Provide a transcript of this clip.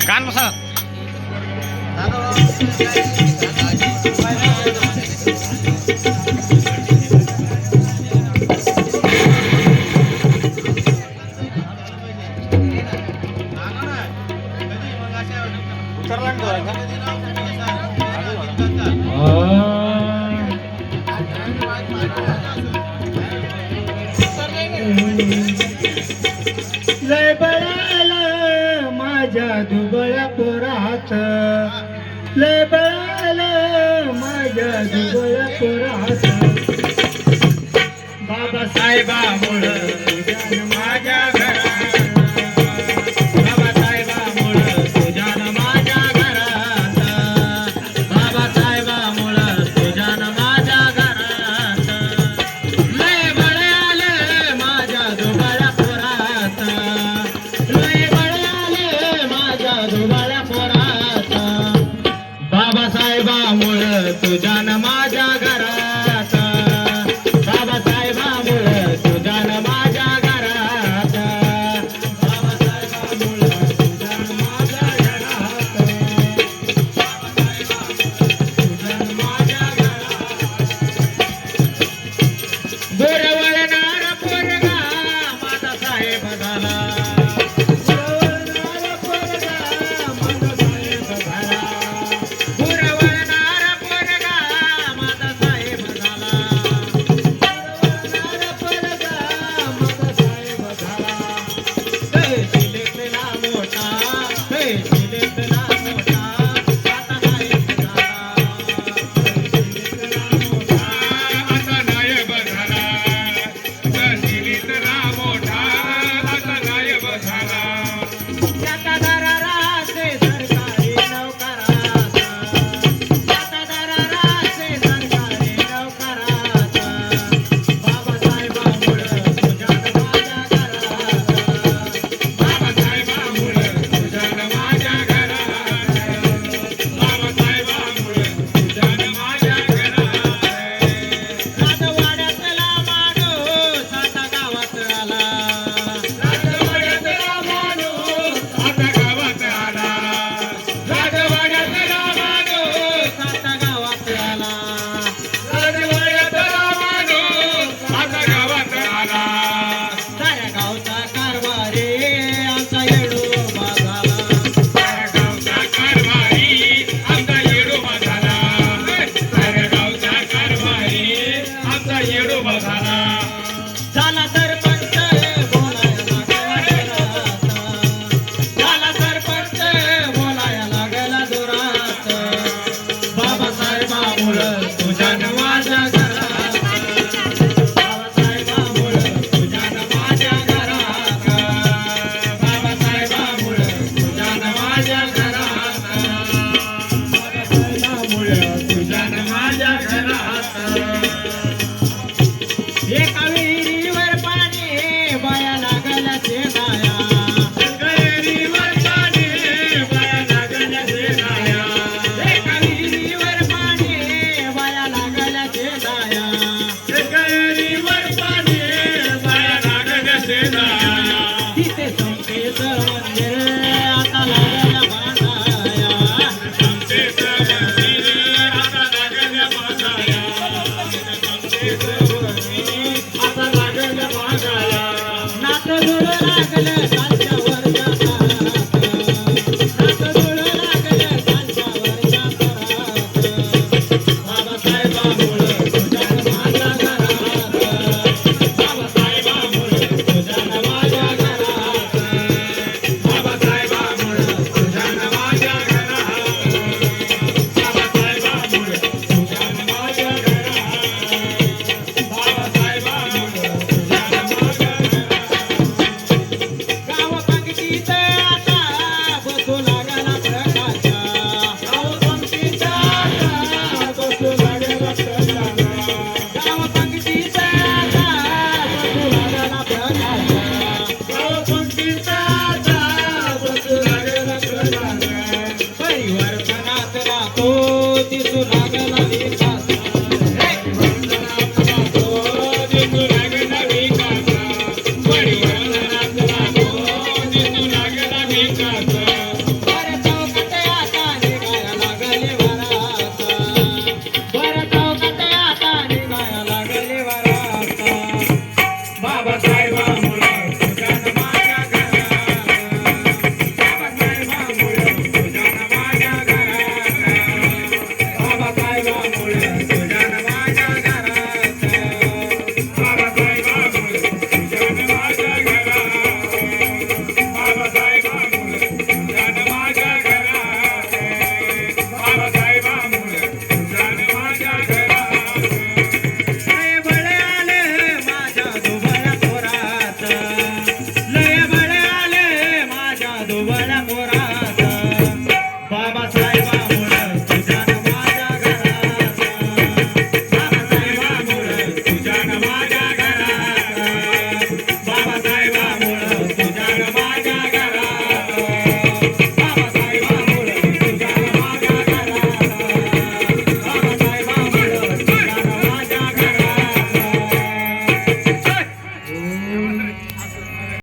कान बसा लय बळाला माझ्या दुबळ्या पोरात, लय बळाला माझ्या दुबळ्या पोरात. बाबासाहेबामुळं तुझ्यानं माझ्या घरात, बाबासाहेबामुळं तुझ्यानं माझ्या घरात, बाबासाहेबामुळं तुझ्यानं माझ्या घरात. लय बळाला माझ्या दुबळ्या पोरात, लय बळाला माझ्या दुबळ्या पोरात. बाबासाहेबामुळं तुझ्यानं माझ्या घरात, बाबासाहेबामुळं तुझ्यानं माझ्या घरात, बाबासाहेबामुळं तुझ्यानं माझ्या घरात, तुझ्यानं माझ्या घरात. गोर वळणारा पोरगा माझा साहेब झाला, गोर वळणारा पोरगा माझा साहेब झाला, गोर वळणारा पोरगा माझा साहेब झाला, गोर वळणारा पोरगा माझा साहेब झाला. हे शिलेतला मोठा, हे शिलेतला मोठा आता साहेब झाला, शिलेतला मोठा आता नायब झाला, तहसीलीतला मोठा आता नायब झाला. त्याचा दराराचे सरकारी नोकराचा, त्याचा दराराचे सरकारी नोकराचा. बाबासाहेबामुळं तुझ्यानं माझ्या घरात, बाबासाहेबामुळं तुझ्यानं माझ्या घरात, बाबासाहेबामुळं तुझ्यानं माझ्या घरात. राजवाड्यातला माणूस आता गावात आला, राजवाड्यातला माणूस आता गावात आला, राजवाड्यातला माणूस आता गावात आला. राजवाड्यातला माणूस आता गावात आला. साऱ्या गावचा कारभारी आमचा येडोबा झाला, साऱ्या गावचा कारभारी आमचा येडोबा झाला, साऱ्या गावचा कारभारी आमचा येडोबा झाला. झाला सरपंच बोलायला लागला जोरात, झाला सरपंच बोलायला लागला जोरात. बाबासाहेबामुळं तुझ्यानं माझ्या घरात, बाबासाहेबामुळं तुझ्यानं माझ्या घरात, बाबासाहेबामुळं तुझ्यानं माझ्या घरात, बाबासाहेबामुळं तुझ्यानं माझ्या घरात. एका विहिरीवर पाणी बाया लागल्या शेणाया, गैरीवर पाणी बाया लागल्या शेणाया, एका विहिरीवर पाणी बाया लागल्या शेणाया. गैरीवर पाणी बाया लागल्या शेणाया. तिथे संपेचं मंदिर आता लागल्या बांधाया, संतेचं मंदिर आता लागल्या बांधाया, संतेचं मंदिर आता लागल्या बांधाया. नातं जुळं लागलं